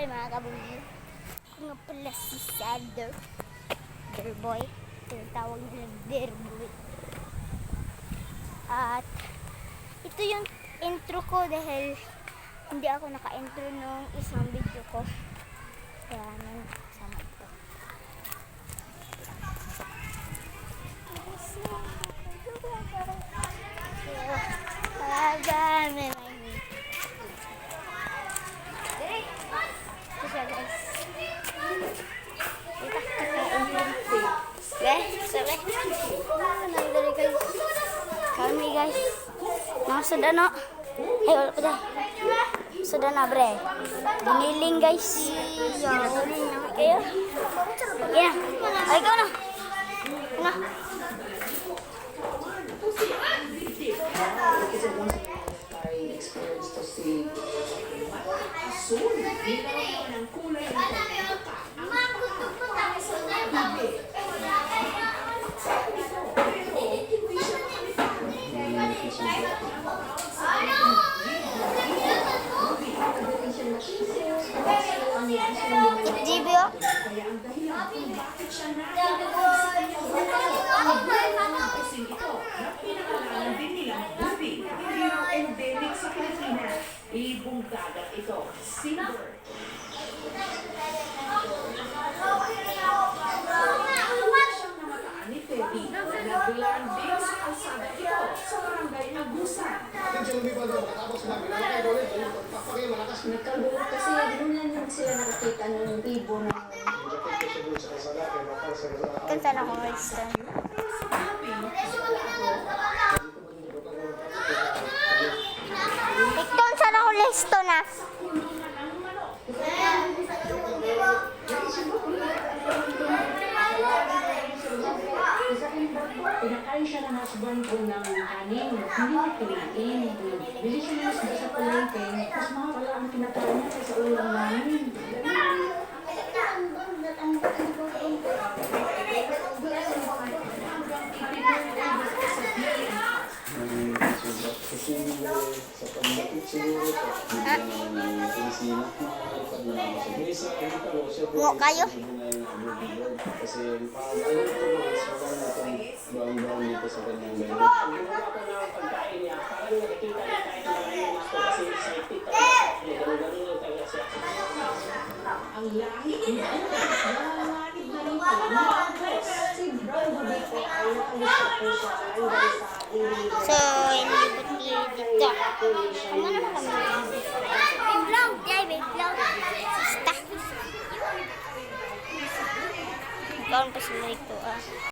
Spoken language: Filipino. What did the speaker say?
Hi mga kabuli. Ako nga pala si Sander. Dear boy. Tinatawag nila Dear boy. At ito yung intro ko dahil hindi ako naka-intro nung isang video ko. Kaya nang sama ito. Kami guys, sudah no. Wala pa dyan. Sudah na bre. Giniling guys. Giniling na kayo. Yan. Ay, ikaw na. Na. Jibyo. Endemic sa Pilipinas. Ibong dagat ito. Silver. Siyang namataan ni Teddy. Nagbilang din sa kalsada ito sa barangay Agusan. Nagkagulo kasi doon lang sila nakakita ng bibo na Kanta na akong Winston. Ikton sana ako listo na. pinakain siya ng husband ko ng kanin. Hindi na kinain. Bili siya ng isda sa palengke. Mas mahal pala ang kinakain niya kaysa ulam namin. Ngo kayo? Kasi alam ko bawang dito sa kanyang gano'n. Ang ginawa ko na pagkain niya, parang nakikita niya kahit na ngayon gusto kasi excited talaga siya. Gano'n yung talaga siya. Ang lahi niya. Nalalanib na rin po. Si Brown Baby ko ay nakalista po siya. Ang dahil sa So, ilibot niyo dito. Ano naman kami? May vlog, yay, may vlog. Sista. Ikaw pa sila ito,